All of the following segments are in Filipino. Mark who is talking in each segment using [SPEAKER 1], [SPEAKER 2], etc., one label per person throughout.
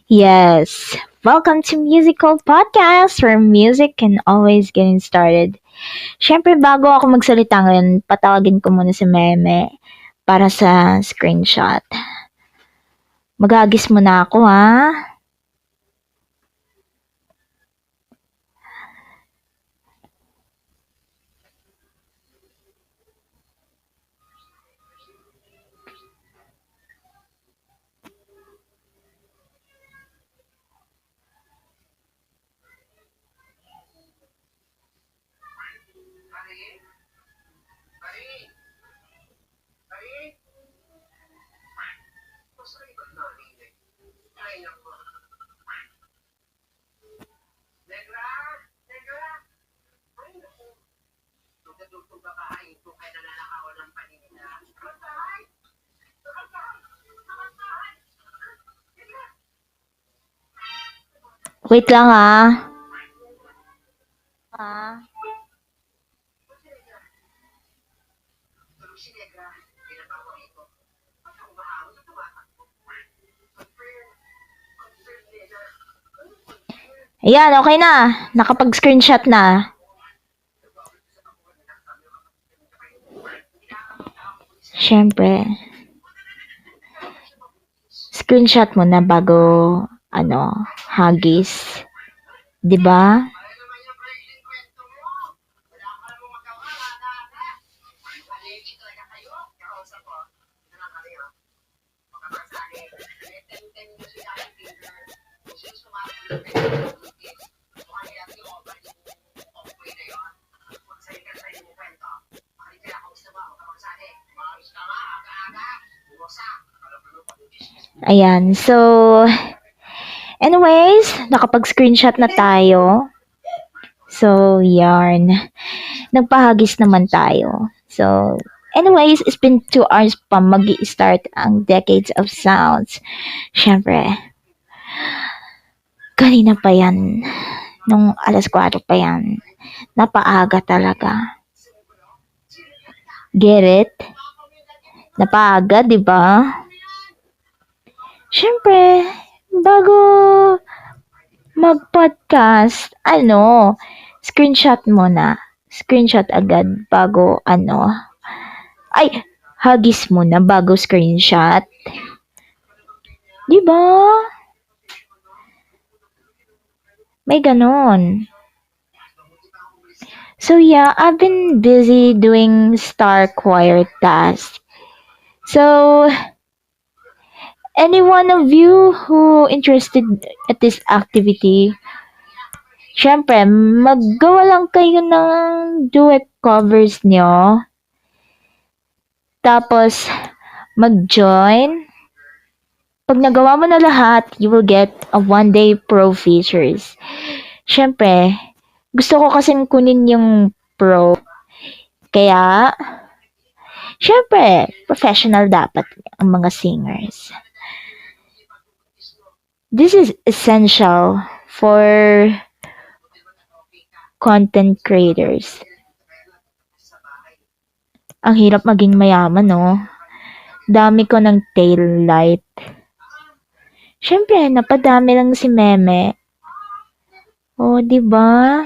[SPEAKER 1] Yes. Welcome to Musical Podcast where music can always get started. Siyempre, bago ako magsalita ngayon, patawagin ko muna si Meme para sa screenshot. Magagis mo na ako, ha? Wait lang, ha? Ayan, okay na. Nakapag-screenshot na. Siyempre, screenshot mo na bago, hagis. 'Di ba? Ayan. So, anyways, nakapag-screenshot na tayo. So, yarn. Nagpahagis naman tayo. So, anyways, it's been 2 hours pa mag-i-start ang Decades of Sounds. Siyempre, kanina pa yan. Nung alas 4 pa yan. Napaaga talaga. Get it? Napaaga, di ba? Siyempre, bago mag-podcast, screenshot mo na. Screenshot agad bago ay, hagis mo na bago screenshot. Di ba? May ganon. So yeah, I've been busy doing Star Choir tasks. So, any one of you who interested at this activity, syempre, maggawa lang kayo ng duet covers nyo. Tapos, mag-join. Pag nagawa mo na lahat, you will get a one-day pro features. Syempre, gusto ko kasing kunin yung pro. Kaya, syempre, professional dapat ang mga singers. This is essential for content creators. Ang hirap maging mayaman, no? Dami ko ng tail light. Siyempre, napadami lang si Meme. Oh, di ba?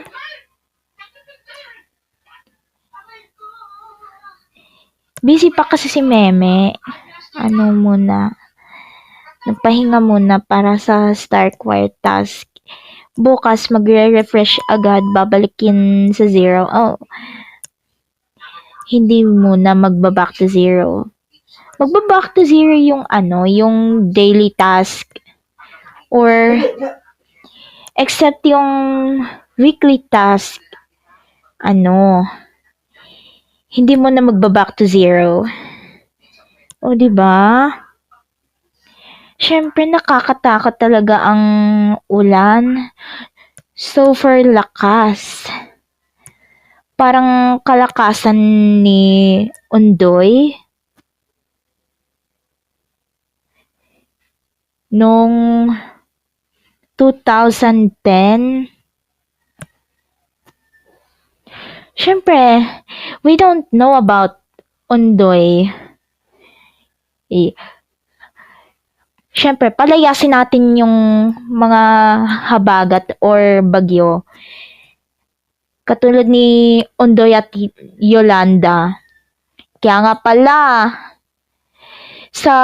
[SPEAKER 1] Busy pa kasi si Meme. Nagpahinga muna para sa Star Choir task. Bukas, magre-refresh agad, babalikin sa 0. Oh, hindi muna magba-back to 0. Magba-back to 0 yung daily task. Or, except yung weekly task, hindi mo na magba-back to 0. O, diba? Siyempre, nakakatakot talaga ang ulan. Super lakas. Parang kalakasan ni Undoy. Nung 2010. Siyempre, we don't know about Undoy. Siyempre, palayasin natin yung mga habagat or bagyo. Katulad ni Ondoy at Yolanda. Kaya nga pala, sa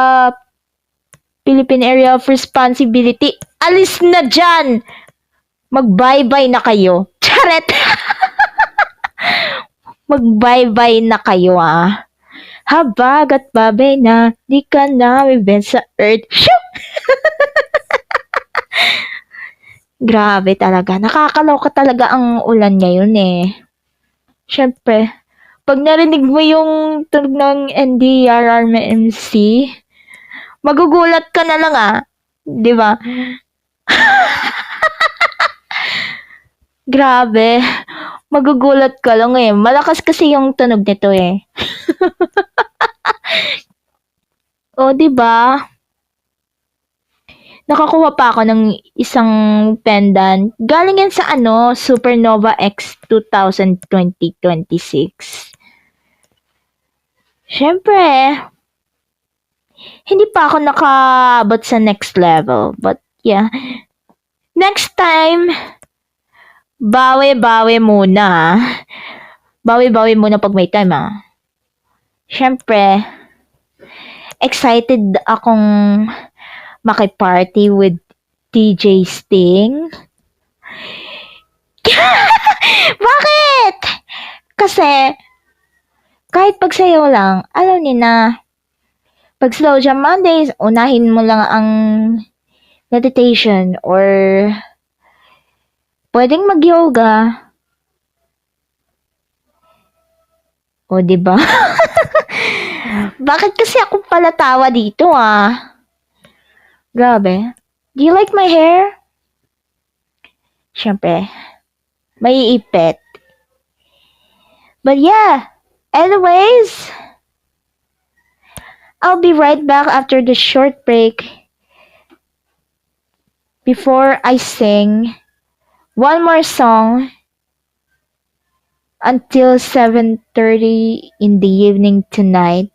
[SPEAKER 1] Philippine Area of Responsibility, alis na dyan! Mag-bye-bye na kayo. Charet! Mag-bye-bye na kayo Habag at babay na, di ka na may sa earth. Shoo! Grabe talaga. Nakakaloka talaga ang ulan ngayon Siyempre, pag narinig mo yung tunog ng NDRRMC, magugulat ka na lang di ba? Grabe. Magugulat ka lang Malakas kasi yung tunog nito O, di ba? Nakakuha pa ako ng isang pendant. Galing yan sa Supernova X 2020-26. Siyempre, hindi pa ako nakaabot sa next level. But, yeah. Next time, bawi-bawi muna. Bawi-bawi muna pag may time Siyempre, excited akong makiparty with DJ Sting. Bakit? Kasi, kahit pagsayaw lang, alam niyo na, pag Slow Jam Mondays, unahin mo lang ang meditation or pwedeng mag-yoga. O, diba? Bakit kasi ako palatawa dito Grabe. Do you like my hair? Siyempre, may ipit. But yeah, anyways, I'll be right back after the short break before I sing one more song until 7:30 in the evening tonight.